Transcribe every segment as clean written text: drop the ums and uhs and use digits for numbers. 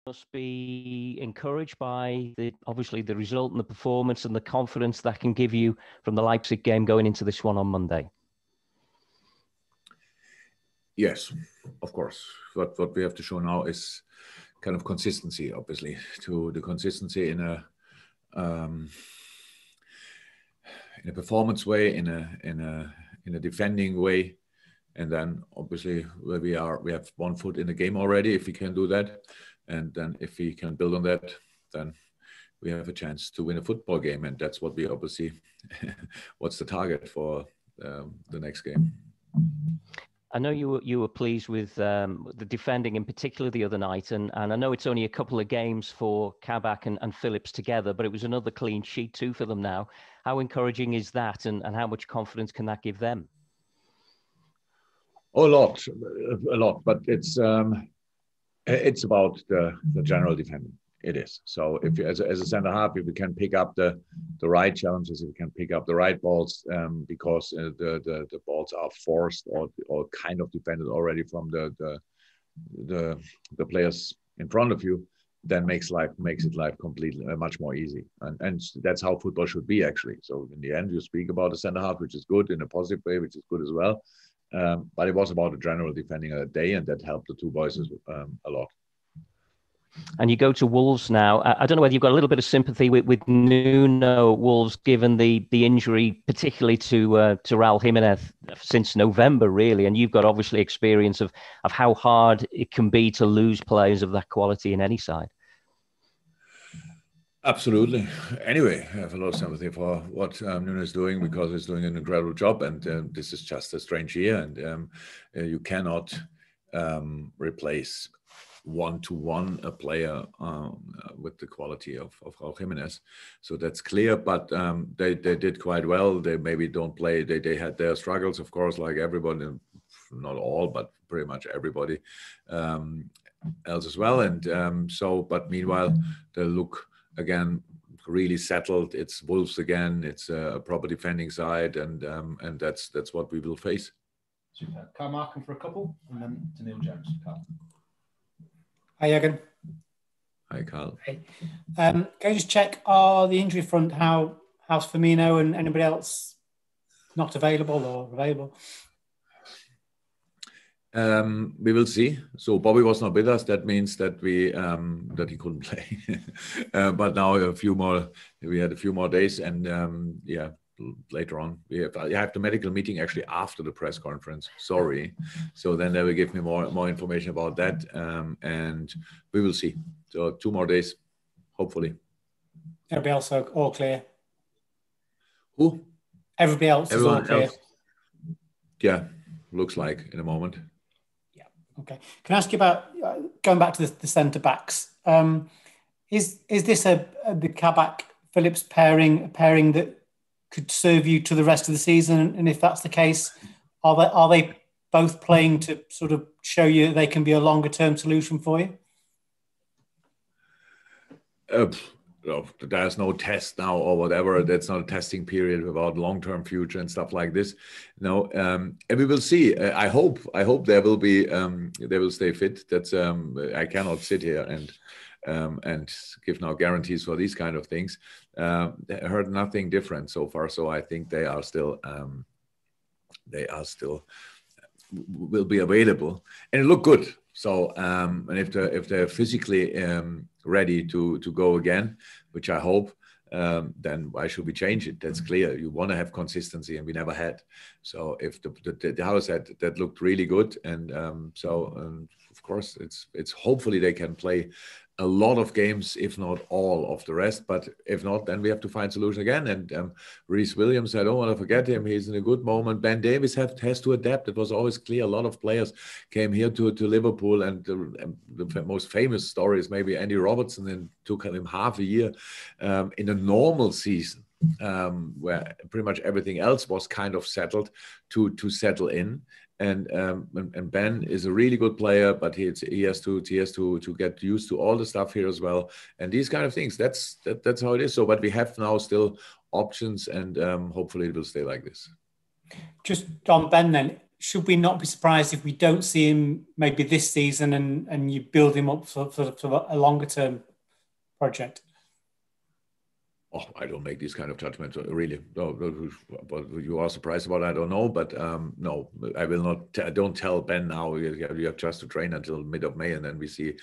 must be encouraged by obviously the result and the performance and the confidence that can give you from the Leipzig game going into this one on Monday. Yes, of course. What we have to show now is kind of consistency, obviously, to the consistency in a performance way, in a defending way, and then obviously where we have one foot in the game already. If we can do that, and then if we can build on that, then we have a chance to win a football game, and that's what we obviously what's the target for the next game. I know you were pleased with the defending in particular the other night, and I know it's only a couple of games for Kabak and Phillips together, but it was another clean sheet too for them now. How encouraging is that, and how much confidence can that give them? A lot, but it's about the general defending. It is. So if you, as a center half, if we can pick up the right challenges, if we can pick up the right balls, because the balls are forced or kind of defended already from the players in front of you, then makes it life completely much more easy. And that's how football should be, actually. So in the end, you speak about the center half, which is good in a positive way, which is good as well. But it was about the general defending of the day, and that helped the two boys a lot. And you go to Wolves now. I don't know whether you've got a little bit of sympathy with Nuno Wolves, given the injury, particularly to Raul Jimenez since November, really. And you've got obviously experience of how hard it can be to lose players of that quality in any side. Absolutely. Anyway, I have a lot of sympathy for what Nuno is doing, because he's doing an incredible job, and this is just a strange year, and you cannot replace one-to-one a player with the quality of Raul Jimenez. So that's clear, but they did quite well. They maybe don't play. They had their struggles, of course, like everybody, not all, but pretty much everybody else as well. And but meanwhile, they look again really settled. It's Wolves again. It's a proper defending side, and that's what we will face. Super. Carl Markham for a couple, and then to Neil Jones. Carl. Hi, Jurgen. Hi, Carl. Hey. Can you just check the injury front? How's Firmino and anybody else not available or available? We will see. So Bobby was not with us. That means that that he couldn't play. But now we had a few more days, and later on I have the medical meeting actually after the press conference. Sorry. So then they will give me more information about that, and we will see. So 2 more days, hopefully. Everybody else all clear? Who? Everybody else is all clear. Yeah, looks like in a moment. Yeah. Okay. Can I ask you about going back to the centre backs? Is this the Kabak Phillips pairing that could serve you to the rest of the season? And if that's the case, are they both playing to sort of show you that they can be a longer term solution for you? There's no test now or whatever. That's not a testing period about long-term future and stuff like this. No, and we will see. I hope they will stay fit. That's I cannot sit here and give now guarantees for these kind of things. I heard nothing different so far, so I think they are still will be available, and it look good. So and if they're physically ready to go again, which I hope, then why should we change it? That's clear. You want to have consistency, and we never had. So if the house that looked really good, and of course it's hopefully they can play a lot of games, if not all of the rest. But if not, then we have to find solution again. And Reece Williams, I don't want to forget him. He's in a good moment. Ben Davies has to adapt. It was always clear. A lot of players came here to Liverpool, and the most famous story is maybe Andy Robertson, and took him half a year in a normal season, where pretty much everything else was kind of settled to settle in. And Ben is a really good player, but he has to get used to all the stuff here as well. And these kind of things, that's how it is. So, but we have now still options, and hopefully it will stay like this. Just on Ben then, should we not be surprised if we don't see him maybe this season and you build him up for a longer term project? Oh, I don't make these kind of judgments, really. No, what you are surprised about, I don't know. But no, I will not. I don't tell Ben now. You have just to train until mid of May, and then we see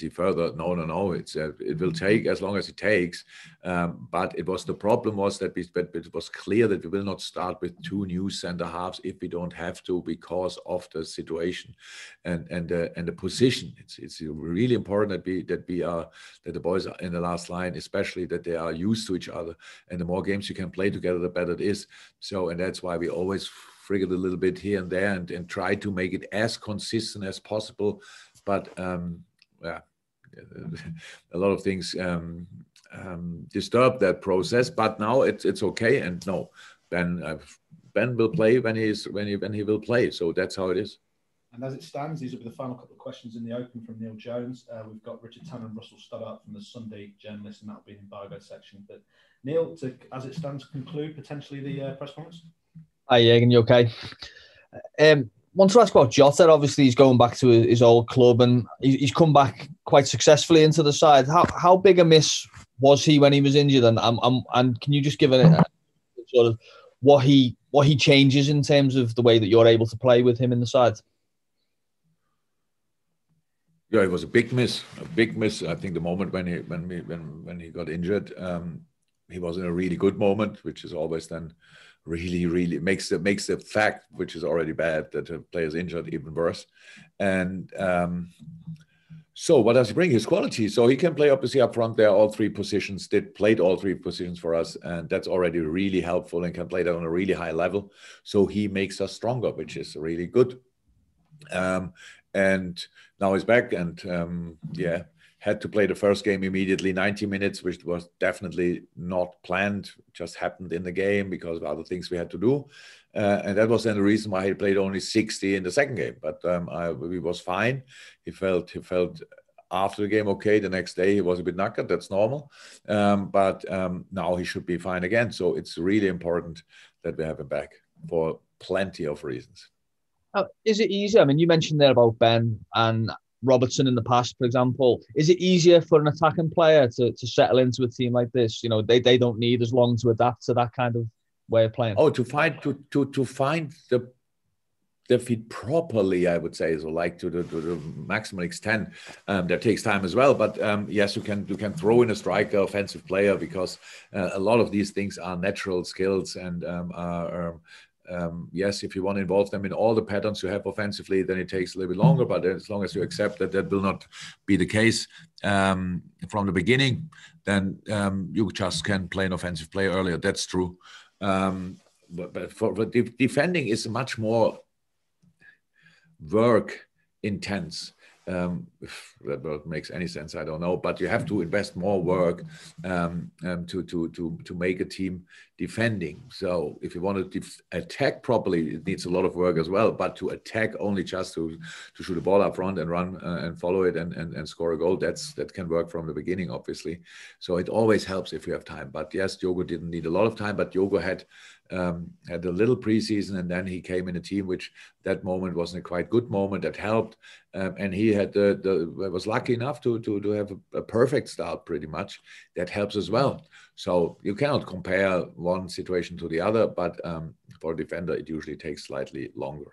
further. No. It will take as long as it takes. But the problem was that it was clear that we will not start with 2 new center halves if we don't have to, because of the situation and the position. It's really important that the boys are in the last line, especially that they are used to each other, and the more games you can play together, the better it is. And that's why we always frigate a little bit here and there and try to make it as consistent as possible. But a lot of things disturb that process. But now it's okay. And no, Ben will play when he will play. So that's how it is. And as it stands, these will be the final couple of questions in the open from Neil Jones. We've got Richard Tanner and Russell Stoddart from the Sunday Journalist, and that'll be in the embargo section. But Neil, as it stands, conclude potentially the press conference. Hi, Jurgen, you okay? Want to ask about Jota. Obviously, he's going back to his old club, and he's come back quite successfully into the side. How big a miss was he when he was injured? And can you just give a sort of what he changes in terms of the way that you're able to play with him in the side? Yeah, it was a big miss. I think the moment when he got injured, he was in a really good moment, which is always then really makes the fact, which is already bad, that a player's injured, even worse. And so what does he bring? His quality. So he can play obviously up front there, all 3 positions. Played all 3 positions for us, and that's already really helpful, and can play that on a really high level. So he makes us stronger, which is really good. And now he's back, and had to play the first game immediately, 90 minutes, which was definitely not planned, just happened in the game because of other things we had to do. And that was then the reason why he played only 60 in the second game. But he was fine. He felt after the game okay. The next day he was a bit knackered. That's normal. But now he should be fine again. So it's really important that we have him back for plenty of reasons. Is it easier? I mean, you mentioned there about Ben and Robertson in the past, for example. Is it easier for an attacking player to settle into a team like this? You know, they don't need as long to adapt to that kind of way of playing. Oh, to find the fit properly, I would say, so like to the maximum extent. That takes time as well. But yes, you can throw in a striker, offensive player, because a lot of these things are natural skills and yes, if you want to involve them in all the patterns you have offensively, then it takes a little bit longer. But as long as you accept that will not be the case from the beginning, then you just can play an offensive player earlier. That's true. But for defending is much more work intense. If that word makes any sense, I don't know. But you have to invest more work to make a team defending. So if you want to attack properly, it needs a lot of work as well. But to attack only just to shoot a ball up front and run and follow it and score a goal, that can work from the beginning, obviously. So it always helps if you have time. But yes, Diogo didn't need a lot of time, but Diogo had a little preseason, and then he came in a team which that moment wasn't a quite good moment. That helped, and he had was lucky enough to have a perfect start pretty much. That helps as well. So you cannot compare one situation to the other, but for a defender it usually takes slightly longer.